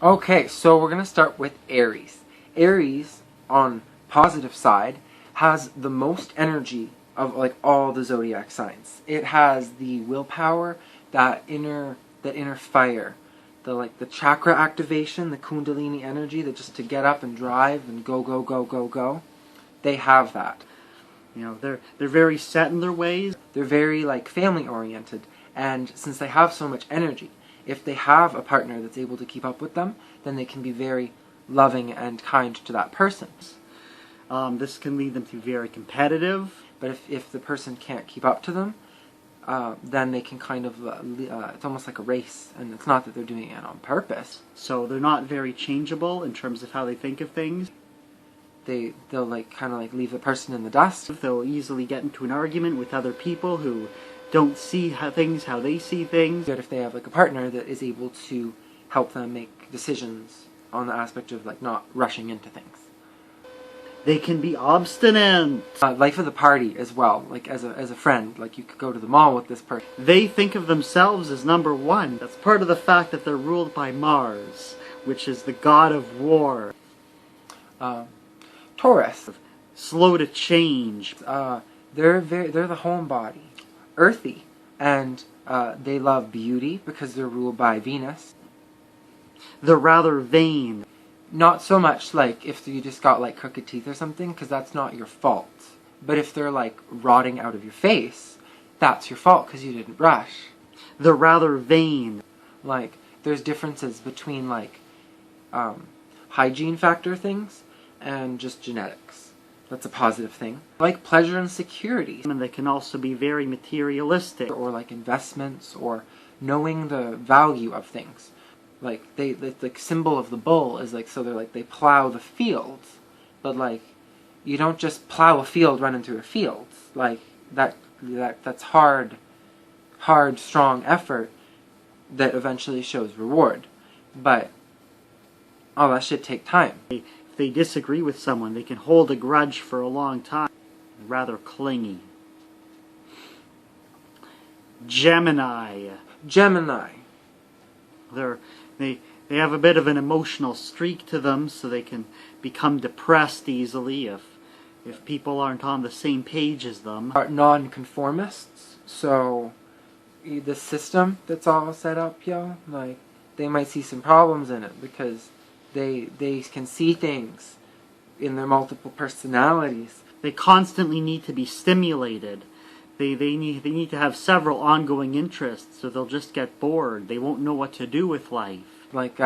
Okay, so we're gonna start with Aries. Aries, on positive side, has the most energy of like all the zodiac signs. It has the willpower, that inner fire, the chakra activation, the kundalini energy, that just to get up and drive and go go go go go. They have that. You know, they're very set in their ways. They're very like family oriented, and since they have so much energy, if they have a partner that's able to keep up with them, then they can be very loving and kind to that person. This can lead them to be very competitive. But if the person can't keep up to them, then they can kind of, it's almost like a race, and it's not that they're doing it on purpose. So they're not very changeable in terms of how they think of things. They'll like kind of like leave the person in the dust. They'll easily get into an argument with other people who don't see how they see things. But if they have like a partner that is able to help them make decisions on the aspect of like not rushing into things. They can be obstinate. Life of the party as well, like as a friend, like you could go to the mall with this person. They think of themselves as number one. That's part of the fact that they're ruled by Mars, which is the god of war. Taurus, slow to change. They're the homebody, earthy, and they love beauty because they're ruled by Venus. They're rather vain. Not so much like if you just got like crooked teeth or something, because that's not your fault. But if they're like rotting out of your face, that's your fault because you didn't brush. They're rather vain. Like there's differences between like hygiene factor things and just genetics. That's a positive thing. Like pleasure and security. And they can also be very materialistic. Or like investments or knowing the value of things. Like the symbol of the bull is like, so they're like, they plow the fields, but like you don't just plow a field running through a field. Like that's hard strong effort that eventually shows reward. But all that shit take time. If they disagree with someone, they can hold a grudge for a long time. Rather clingy. Gemini. They have a bit of an emotional streak to them, so they can become depressed easily if people aren't on the same page as them. Are non-conformists, so the system that's all set up, like they might see some problems in it because they can see things in their multiple personalities. They constantly need to be stimulated. They need to have several ongoing interests, or they'll just get bored. They won't know what to do with life. Like,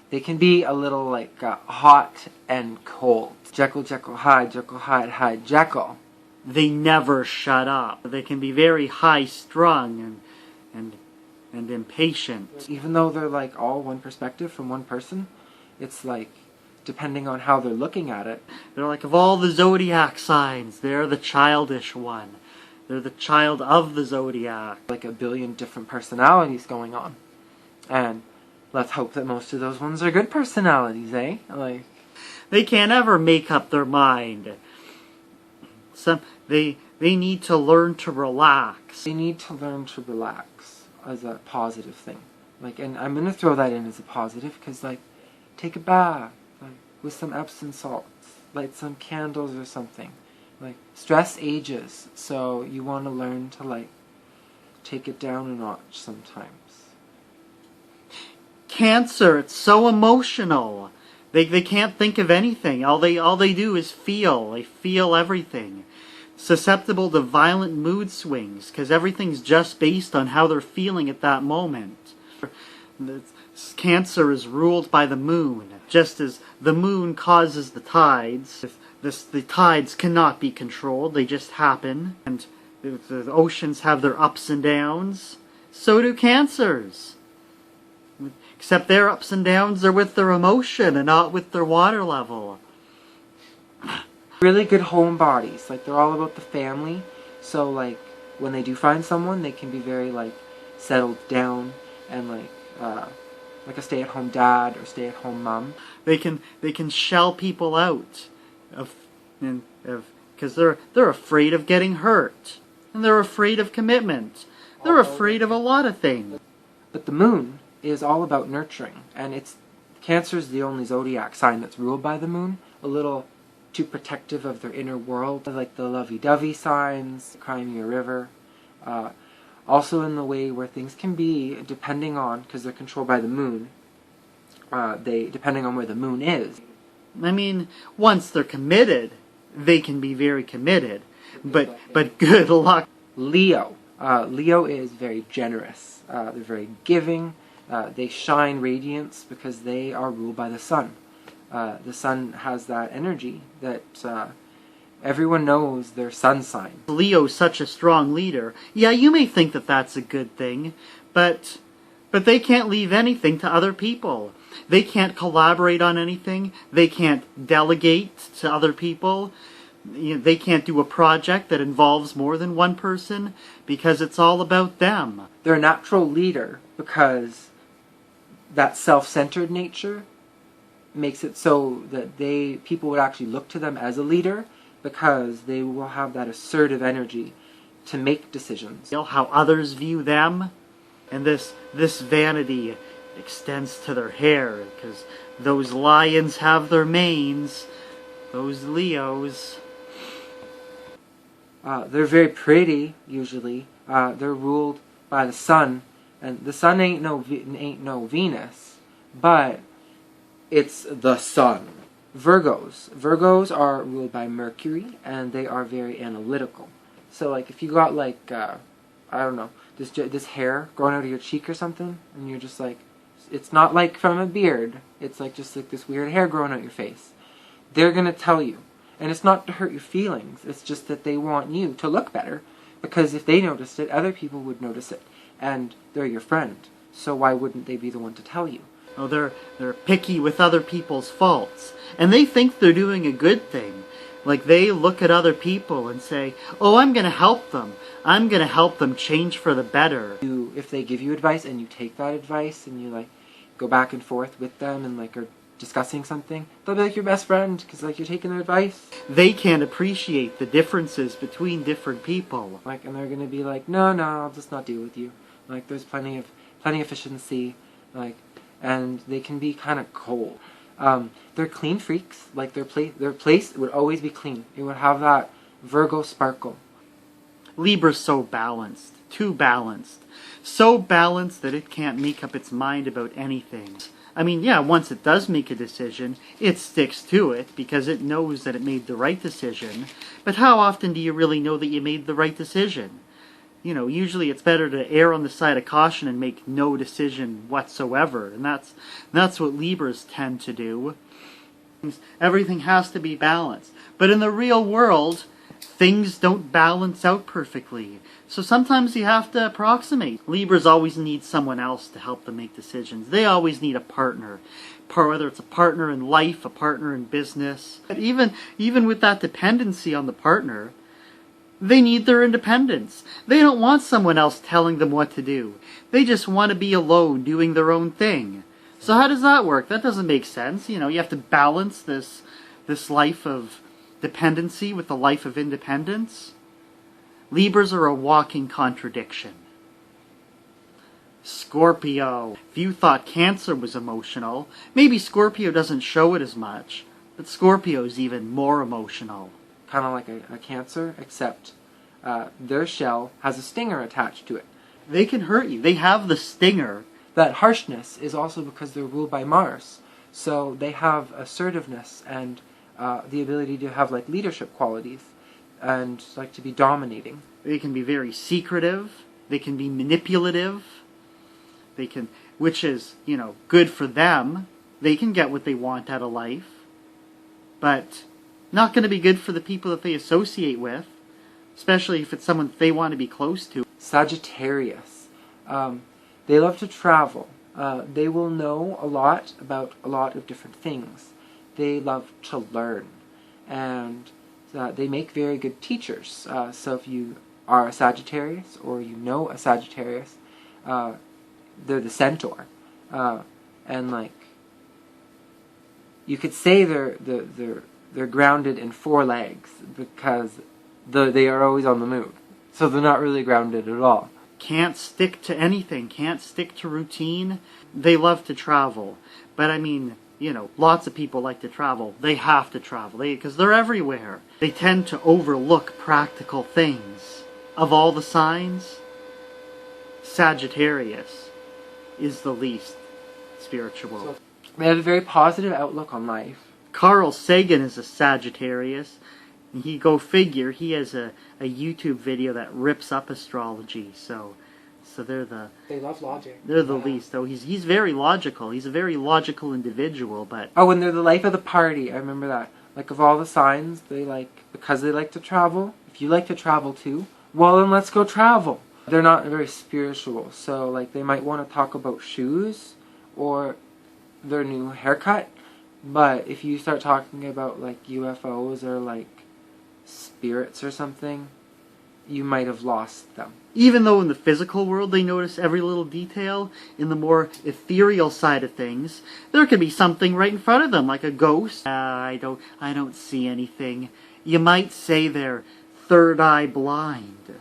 they can be a little, like, hot and cold. Jekyll, Hyde, Jekyll. They never shut up. They can be very high-strung and impatient. Even though they're, like, all one perspective from one person, it's, like, depending on how they're looking at it. They're like, of all the zodiac signs, they're the childish one. They're the child of the zodiac. Like a billion different personalities going on. And let's hope that most of those ones are good personalities, eh? Like, they can't ever make up their mind. They need to learn to relax. They need to learn to relax as a positive thing. Like, and I'm gonna throw that in as a positive because, like, take a bath, like, with some Epsom salts, light some candles or something. Like, stress ages, so you want to learn to, like, take it down a notch sometimes. Cancer, it's so emotional. They can't think of anything. All they do is feel. They feel everything. Susceptible to violent mood swings, because everything's just based on how they're feeling at that moment. Cancer is ruled by the moon, just as the moon causes the tides. The tides cannot be controlled, they just happen. And the oceans have their ups and downs. So do cancers. Except their ups and downs are with their emotion and not with their water level. Really good homebodies. Like, they're all about the family. So, like, when they do find someone, they can be very, like, settled down and, like a stay-at-home dad or stay-at-home mom. They can shell people out. Because they're afraid of getting hurt, and they're afraid of commitment. They're afraid of a lot of things. But the moon is all about nurturing, and it's Cancer is the only zodiac sign that's ruled by the moon. A little too protective of their inner world, like the lovey-dovey signs, Crimea River. Also in the way where things can be, depending on, because they're controlled by the moon, depending on where the moon is. I mean, once they're committed, they can be very committed. But good luck. Leo. Leo is very generous. They're very giving. They shine radiance because they are ruled by the sun. The sun has that energy that everyone knows their sun sign. Leo's such a strong leader. Yeah, you may think that that's a good thing, but they can't leave anything to other people. They can't collaborate on anything. They can't delegate to other people. They can't do a project that involves more than one person because it's all about them. They're a natural leader because that self-centered nature makes it so that people would actually look to them as a leader because they will have that assertive energy to make decisions. You know, how others view them, and this vanity extends to their hair, because those lions have their manes, those Leos. They're very pretty, usually. They're ruled by the sun, and the sun ain't no Venus, but it's the sun. Virgos are ruled by Mercury, and they are very analytical. So, like, if you got, like, I don't know, this hair growing out of your cheek or something, and you're just like, it's not like from a beard, it's like just like this weird hair growing out your face. They're gonna tell you. And it's not to hurt your feelings, it's just that they want you to look better, because if they noticed it, other people would notice it, and they're your friend, so why wouldn't they be the one to tell you? Oh, they're picky with other people's faults, and they think they're doing a good thing. Like, they look at other people and say, oh, I'm gonna help them. I'm gonna help them change for the better. If they give you advice and you take that advice and you, like, go back and forth with them and, like, are discussing something, they'll be like your best friend because, like, you're taking their advice. They can't appreciate the differences between different people. Like, and they're gonna be like, no, I'll just not deal with you. Like, there's plenty of efficiency, like, and they can be kind of cold. They're clean freaks. Like, their place would always be clean. It would have that Virgo sparkle. Libra's so balanced, too balanced. So balanced that it can't make up its mind about anything. I mean, yeah, once it does make a decision, it sticks to it because it knows that it made the right decision. But how often do you really know that you made the right decision? You know, usually it's better to err on the side of caution and make no decision whatsoever. And that's what Libras tend to do. Everything has to be balanced. But in the real world, things don't balance out perfectly. So sometimes you have to approximate. Libras always need someone else to help them make decisions. They always need a partner. Whether it's a partner in life, a partner in business. But even with that dependency on the partner, they need their independence. They don't want someone else telling them what to do. They just want to be alone doing their own thing. So how does that work? That doesn't make sense. You know, you have to balance this life of dependency with the life of independence. Libras are a walking contradiction. Scorpio. If you thought Cancer was emotional, maybe Scorpio doesn't show it as much, but Scorpio's even more emotional. Kind of like a Cancer, except their shell has a stinger attached to it. They can hurt you. They have the stinger. That harshness is also because they're ruled by Mars. So they have assertiveness and the ability to have, like, leadership qualities and, like, to be dominating. They can be very secretive. They can be manipulative. Which is, you know, good for them. They can get what they want out of life. But not going to be good for the people that they associate with, especially if it's someone that they want to be close to. Sagittarius. They love to travel. They will know a lot about a lot of different things. They love to learn. And they make very good teachers. So if you are a Sagittarius or you know a Sagittarius, they're the centaur. And, like, you could say they're grounded in 4 legs because they are always on the move. So they're not really grounded at all. Can't stick to anything. Can't stick to routine. they love to travel. But I mean, you know, lots of people like to travel. They have to travel because they're everywhere. They tend to overlook practical things. Of all the signs, Sagittarius is the least spiritual. So they have a very positive outlook on life. Carl Sagan is a Sagittarius. He, go figure, he has a YouTube video that rips up astrology. So they love logic. They're the least, though. He's very logical. He's a very logical individual, but oh, and they're the life of the party. I remember that. Like, of all the signs, because they like to travel. If you like to travel too, well, then let's go travel. They're not very spiritual, so like they might want to talk about shoes or their new haircut. But if you start talking about like UFOs or like spirits or something, you might have lost them. Even though in the physical world they notice every little detail, in the more ethereal side of things, there could be something right in front of them, like a ghost. I don't see anything. You might say they're third eye blind.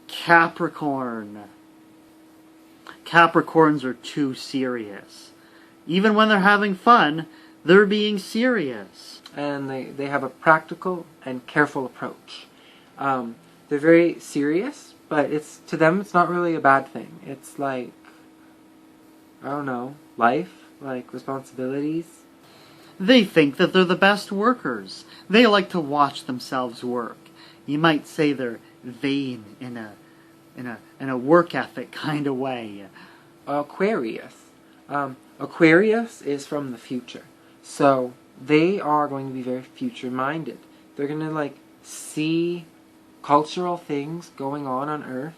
Capricorn. Capricorns are too serious. Even when they're having fun, they're being serious. And they have a practical and careful approach. They're very serious, but to them it's not really a bad thing. It's like, I don't know, life, like responsibilities. They think that they're the best workers. They like to watch themselves work. You might say they're vain in a work ethic kind of way. Aquarius. Aquarius is from the future. So they are going to be very future-minded. They're going to like see cultural things going on Earth,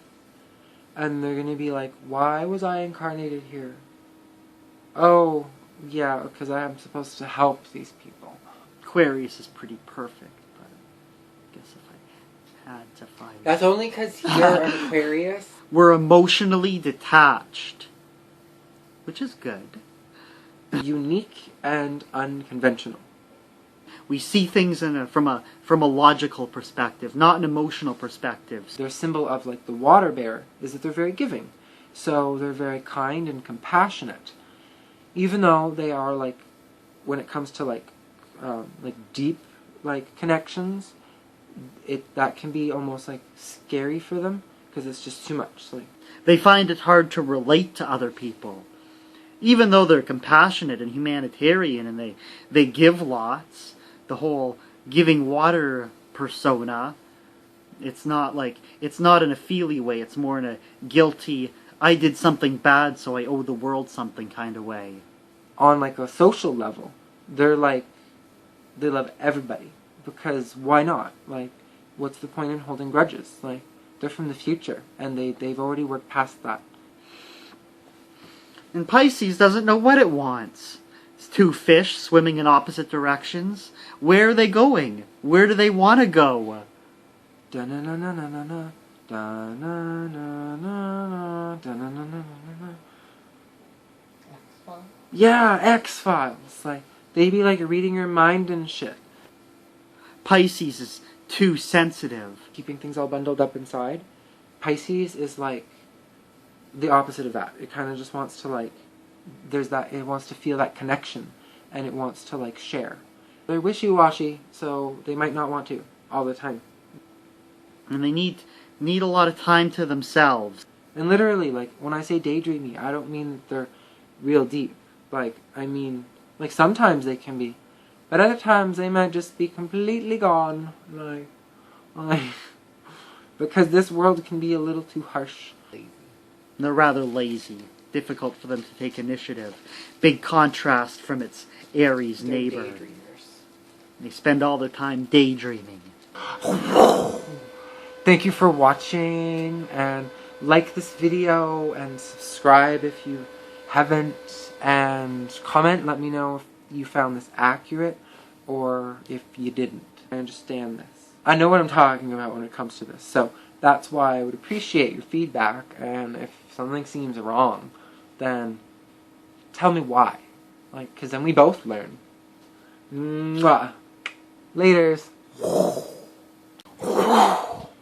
and they're going to be like, why was I incarnated here? Oh, yeah, because I am supposed to help these people. Aquarius is pretty perfect, but I guess if I had to find... That's only because you're an Aquarius. We're emotionally detached, which is good. Unique and unconventional. We see things from a logical perspective, not an emotional perspective. Their symbol of like the water bear is that they're very giving. So they're very kind and compassionate. Even though they are like, when it comes to like deep like connections, that can be almost like scary for them because it's just too much. Like they find it hard to relate to other people. Even though they're compassionate and humanitarian and they give lots, the whole giving water persona, it's not in a feely way, it's more in a guilty, I did something bad so I owe the world something kind of way. On like a social level, they love everybody, because why not? Like, what's the point in holding grudges? Like, they're from the future and they've already worked past that. And Pisces doesn't know what it wants. It's two fish swimming in opposite directions. Where are they going? Where do they want to go? Da-na-na-na-na-na-na. Da-na-na-na-na-na. Da-na-na-na-na-na. X-Files? Yeah, X-Files. Like, they be like reading your mind and shit. Pisces is too sensitive. Keeping things all bundled up inside. Pisces is like the opposite of that. It kind of just wants to like, it wants to feel that connection, and it wants to like share. They're wishy-washy, so they might not want to all the time. And they need a lot of time to themselves. And literally, like, when I say daydreaming, I don't mean that they're real deep. Like, I mean, like, sometimes they can be, but other times they might just be completely gone. Like, because this world can be a little too harsh. They're rather lazy. Difficult for them to take initiative. Big contrast from its Aries neighbor. Daydreamers. They spend all their time daydreaming. Thank you for watching, and like this video, and subscribe if you haven't, and comment, let me know if you found this accurate, or if you didn't. I understand this. I know what I'm talking about when it comes to this, so that's why I would appreciate your feedback, and if something seems wrong, then tell me why. Like, because then we both learn. Mwah. Laters.